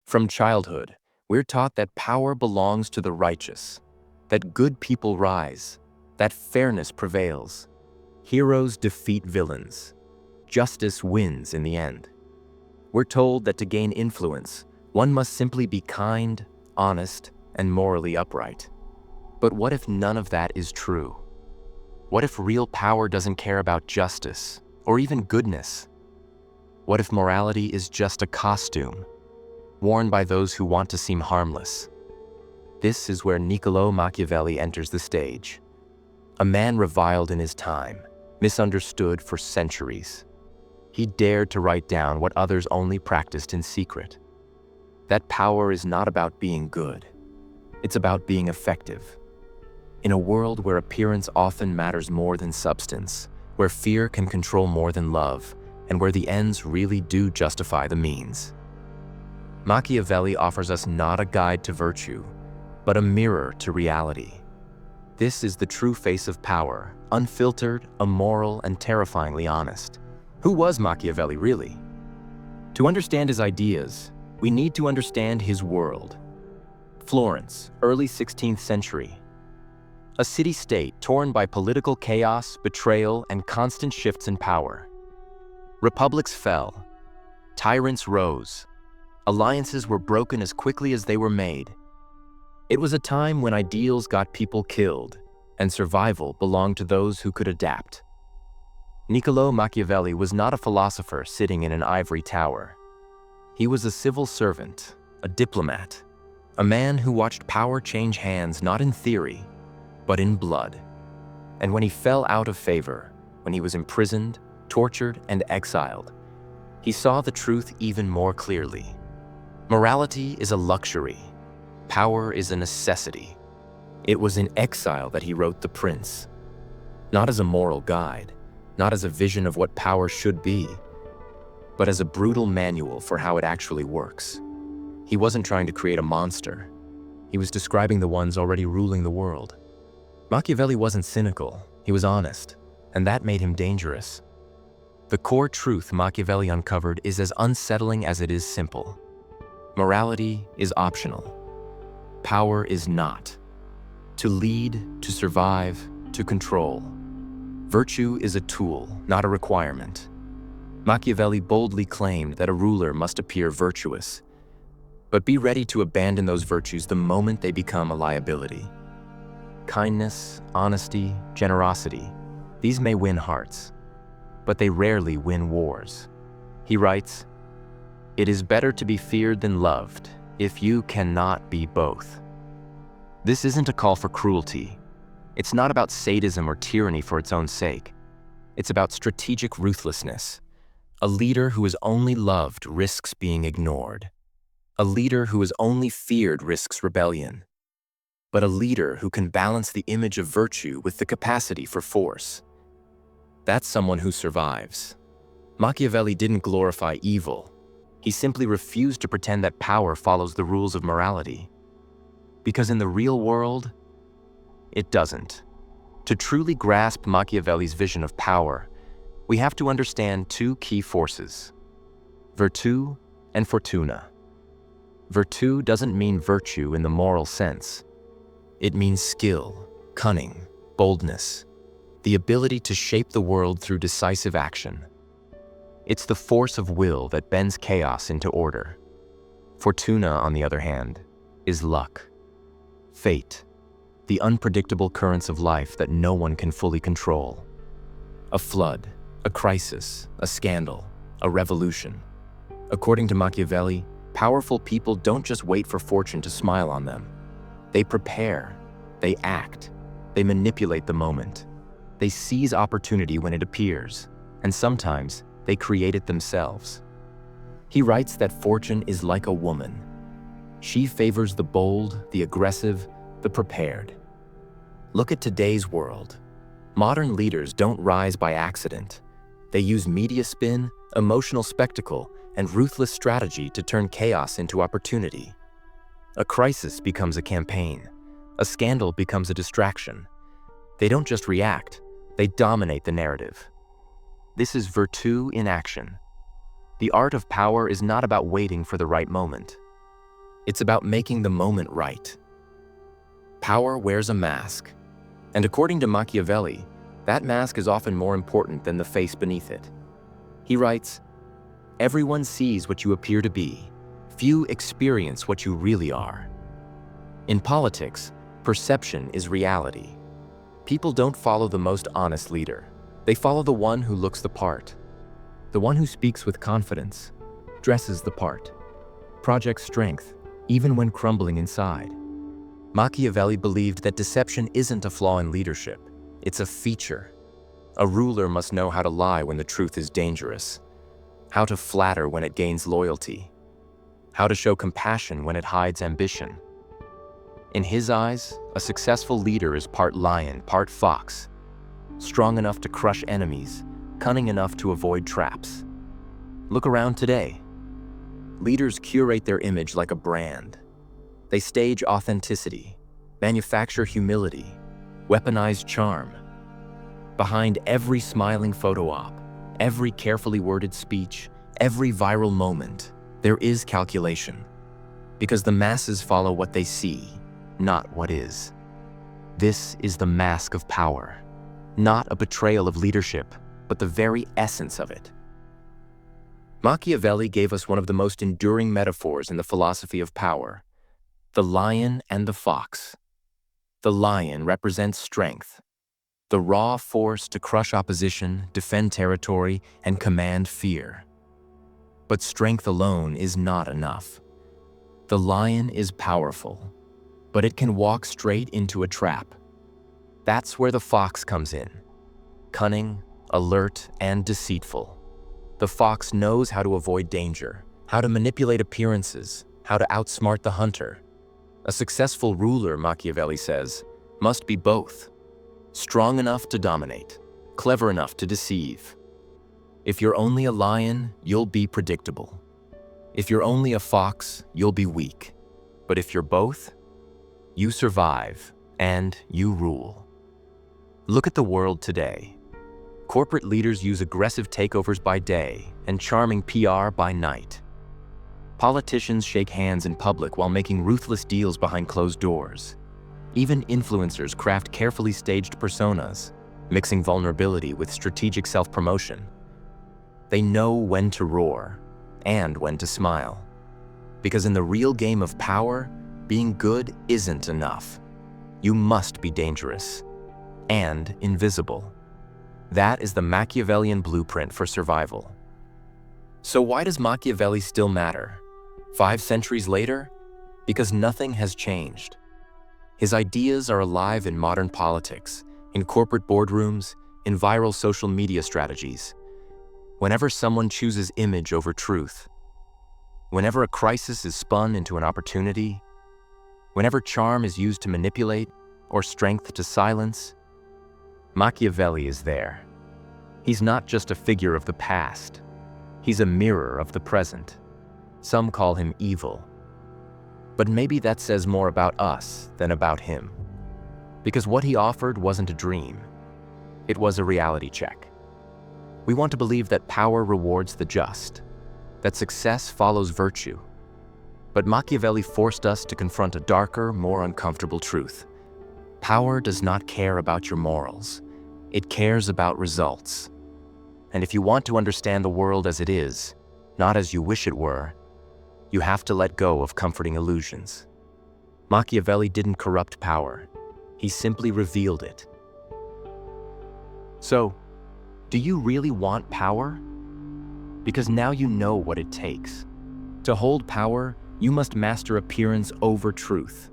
From childhood, we're taught that power belongs to the righteous, that good people rise, that fairness prevails. Heroes defeat villains. Justice wins in the end. We're told that to gain influence, one must simply be kind, honest, and morally upright. But what if none of that is true? What if real power doesn't care about justice, or even goodness? What if morality is just a costume, worn by those who want to seem harmless? This is where Niccolò Machiavelli enters the stage. A man reviled in his time, misunderstood for centuries. He dared to write down what others only practiced in secret. That power is not about being good. It's about being effective. In a world where appearance often matters more than substance, where fear can control more than love, and where the ends really do justify the means, Machiavelli offers us not a guide to virtue, but a mirror to reality. This is the true face of power, unfiltered, immoral, and terrifyingly honest. Who was Machiavelli really? To understand his ideas, we need to understand his world. Florence, early 16th century. A city-state torn by political chaos, betrayal, and constant shifts in power. Republics fell. Tyrants rose. Alliances were broken as quickly as they were made. It was a time when ideals got people killed, and survival belonged to those who could adapt. Niccolò Machiavelli was not a philosopher sitting in an ivory tower. He was a civil servant, a diplomat, a man who watched power change hands not in theory, but in blood. And when he fell out of favor, when he was imprisoned, tortured, and exiled, he saw the truth even more clearly. Morality is a luxury. Power is a necessity. It was in exile that he wrote The Prince, not as a moral guide, not as a vision of what power should be, but as a brutal manual for how it actually works. He wasn't trying to create a monster. He was describing the ones already ruling the world. Machiavelli wasn't cynical, he was honest, and that made him dangerous. The core truth Machiavelli uncovered is as unsettling as it is simple. Morality is optional. Power is not. To lead, to survive, to control. Virtue is a tool, not a requirement. Machiavelli boldly claimed that a ruler must appear virtuous, but be ready to abandon those virtues the moment they become a liability. Kindness, honesty, generosity, these may win hearts, but they rarely win wars. He writes, "It is better to be feared than loved, if you cannot be both." This isn't a call for cruelty. It's not about sadism or tyranny for its own sake. It's about strategic ruthlessness. A leader who is only loved risks being ignored. A leader who is only feared risks rebellion. But a leader who can balance the image of virtue with the capacity for force, that's someone who survives. Machiavelli didn't glorify evil. He simply refused to pretend that power follows the rules of morality. Because in the real world, it doesn't. To truly grasp Machiavelli's vision of power, we have to understand two key forces: Virtù and Fortuna. Virtù doesn't mean virtue in the moral sense. It means skill, cunning, boldness, the ability to shape the world through decisive action. It's the force of will that bends chaos into order. Fortuna, on the other hand, is luck, fate, the unpredictable currents of life that no one can fully control. A flood, a crisis, a scandal, a revolution. According to Machiavelli, powerful people don't just wait for fortune to smile on them. They prepare, they act, they manipulate the moment. They seize opportunity when it appears, and sometimes they create it themselves. He writes that fortune is like a woman. She favors the bold, the aggressive, the prepared. Look at today's world. Modern leaders don't rise by accident. They use media spin, emotional spectacle, and ruthless strategy to turn chaos into opportunity. A crisis becomes a campaign. A scandal becomes a distraction. They don't just react, they dominate the narrative. This is virtù in action. The art of power is not about waiting for the right moment. It's about making the moment right. Power wears a mask, and according to Machiavelli, that mask is often more important than the face beneath it. He writes, "Everyone sees what you appear to be. Few experience what you really are." In politics, perception is reality. People don't follow the most honest leader. They follow the one who looks the part. The one who speaks with confidence, dresses the part, projects strength, even when crumbling inside. Machiavelli believed that deception isn't a flaw in leadership, it's a feature. A ruler must know how to lie when the truth is dangerous, how to flatter when it gains loyalty, how to show compassion when it hides ambition. In his eyes, a successful leader is part lion, part fox, strong enough to crush enemies, cunning enough to avoid traps. Look around today. Leaders curate their image like a brand. They stage authenticity, manufacture humility, weaponize charm. Behind every smiling photo op, every carefully worded speech, every viral moment, there is calculation. Because the masses follow what they see, not what is. This is the mask of power, not a betrayal of leadership, but the very essence of it. Machiavelli gave us one of the most enduring metaphors in the philosophy of power: the lion and the fox. The lion represents strength, the raw force to crush opposition, defend territory, and command fear. But strength alone is not enough. The lion is powerful, but it can walk straight into a trap. That's where the fox comes in. Cunning, alert, and deceitful. The fox knows how to avoid danger, how to manipulate appearances, how to outsmart the hunter. A successful ruler, Machiavelli says, must be both. Strong enough to dominate, clever enough to deceive. If you're only a lion, you'll be predictable. If you're only a fox, you'll be weak. But if you're both, you survive and you rule. Look at the world today. Corporate leaders use aggressive takeovers by day and charming PR by night. Politicians shake hands in public while making ruthless deals behind closed doors. Even influencers craft carefully staged personas, mixing vulnerability with strategic self-promotion. They know when to roar and when to smile. Because in the real game of power, being good isn't enough. You must be dangerous and invisible. That is the Machiavellian blueprint for survival. So why does Machiavelli still matter? 5 centuries later? Because nothing has changed. His ideas are alive in modern politics, in corporate boardrooms, in viral social media strategies. Whenever someone chooses image over truth, whenever a crisis is spun into an opportunity, whenever charm is used to manipulate or strength to silence, Machiavelli is there. He's not just a figure of the past. He's a mirror of the present. Some call him evil. But maybe that says more about us than about him. Because what he offered wasn't a dream. It was a reality check. We want to believe that power rewards the just, that success follows virtue. But Machiavelli forced us to confront a darker, more uncomfortable truth. Power does not care about your morals. It cares about results. And if you want to understand the world as it is, not as you wish it were, you have to let go of comforting illusions. Machiavelli didn't corrupt power. He simply revealed it. So, do you really want power? Because now you know what it takes. To hold power, you must master appearance over truth.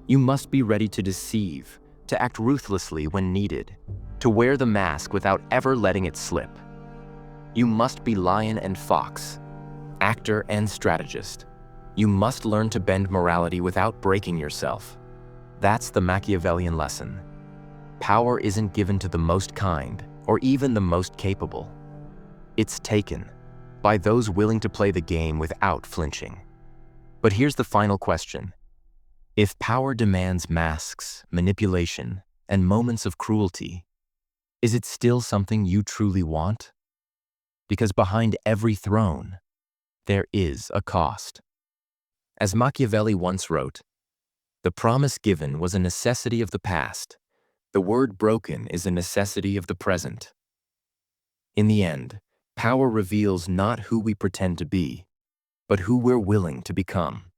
You must be ready to deceive, to act ruthlessly when needed, to wear the mask without ever letting it slip. You must be lion and fox, actor and strategist. You must learn to bend morality without breaking yourself. That's the Machiavellian lesson. Power isn't given to the most kind or even the most capable. It's taken by those willing to play the game without flinching. But here's the final question. If power demands masks, manipulation, and moments of cruelty, is it still something you truly want? Because behind every throne, there is a cost. As Machiavelli once wrote, "The promise given was a necessity of the past. The word broken is a necessity of the present." In the end, power reveals not who we pretend to be, but who we're willing to become.